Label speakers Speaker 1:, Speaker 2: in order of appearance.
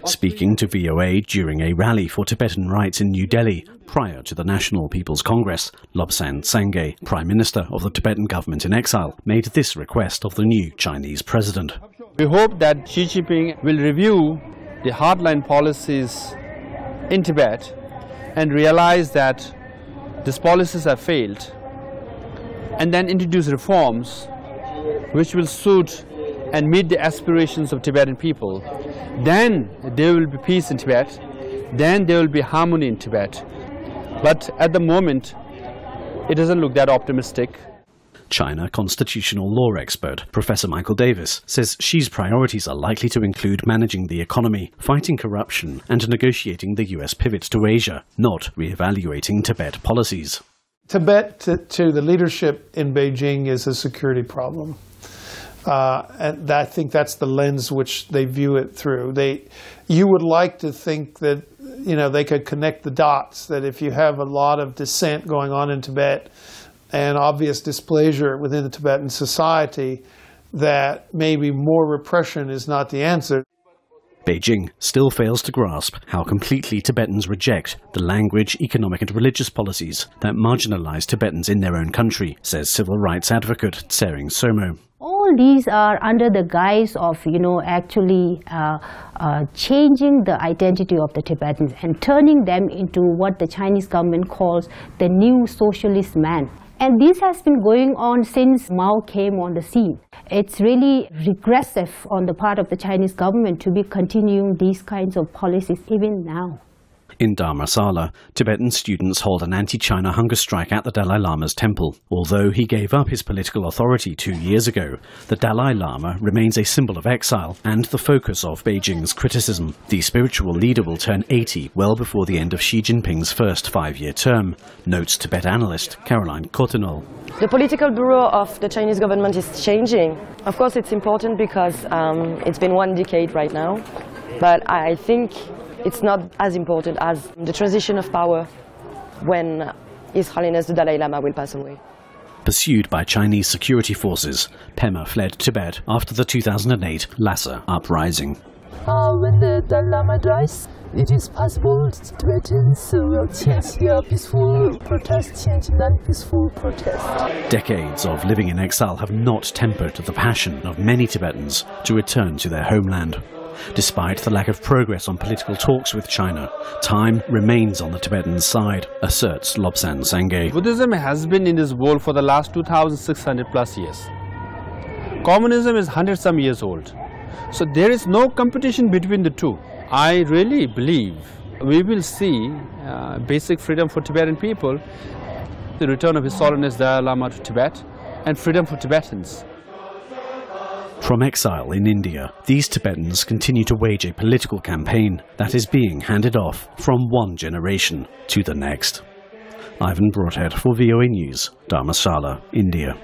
Speaker 1: Speaking to VOA during a rally for Tibetan rights in New Delhi prior to the National People's Congress, Lobsang, Prime Minister of the Tibetan government in exile, made this request of the new Chinese president.
Speaker 2: We hope that Xi Jinping will review the hardline policies in Tibet and realize that these policies have failed, and then introduce reforms which will suit and meet the aspirations of Tibetan people. Then there will be peace in Tibet, then there will be harmony in Tibet. But at the moment, it doesn't look that optimistic.
Speaker 1: China constitutional law expert Professor Michael Davis says Xi's priorities are likely to include managing the economy, fighting corruption and negotiating the US pivot to Asia, not re-evaluating Tibet policies.
Speaker 3: Tibet, to the leadership in Beijing, is a security problem. And I think that's the lens which they view it through. You would like to think that, you know, they could connect the dots, that if you have a lot of dissent going on in Tibet and obvious displeasure within the Tibetan society, that maybe more repression is not the answer.
Speaker 1: Beijing still fails to grasp how completely Tibetans reject the language, economic and religious policies that marginalize Tibetans in their own country, says civil rights advocate Serang Somo.
Speaker 4: All these are under the guise of, actually changing the identity of the Tibetans and turning them into what the Chinese government calls the new socialist man. And this has been going on since Mao came on the scene. It's really regressive on the part of the Chinese government to be continuing these kinds of policies even now.
Speaker 1: In Dharamsala, Tibetan students hold an anti-China hunger strike at the Dalai Lama's temple. Although he gave up his political authority 2 years ago, the Dalai Lama remains a symbol of exile and the focus of Beijing's criticism. The spiritual leader will turn 80 well before the end of Xi Jinping's first 5-year term, notes Tibet analyst Caroline Cottenol.
Speaker 5: The political bureau of the Chinese government is changing. Of course, it's important because it's been 1 decade right now, but I think it's not as important as the transition of power when His Holiness the Dalai Lama will pass away.
Speaker 1: Pursued by Chinese security forces, Pema fled Tibet after the 2008 Lhasa uprising.
Speaker 6: When the Dalai Lama dies, it is possible Tibetans will change their peaceful protest, change non-peaceful protest.
Speaker 1: Decades of living in exile have not tempered the passion of many Tibetans to return to their homeland. Despite the lack of progress on political talks with China, time remains on the Tibetan side, asserts Lobsang.
Speaker 2: Buddhism has been in this world for the last 2,600 plus years. Communism is 100-some years old. So there is no competition between the two. I really believe we will see basic freedom for Tibetan people, the return of His Holiness Dalai Lama to Tibet, and freedom for Tibetans.
Speaker 1: From exile in India, these Tibetans continue to wage a political campaign that is being handed off from one generation to the next. Ivan Broadhead for VOA News, Dharamsala, India.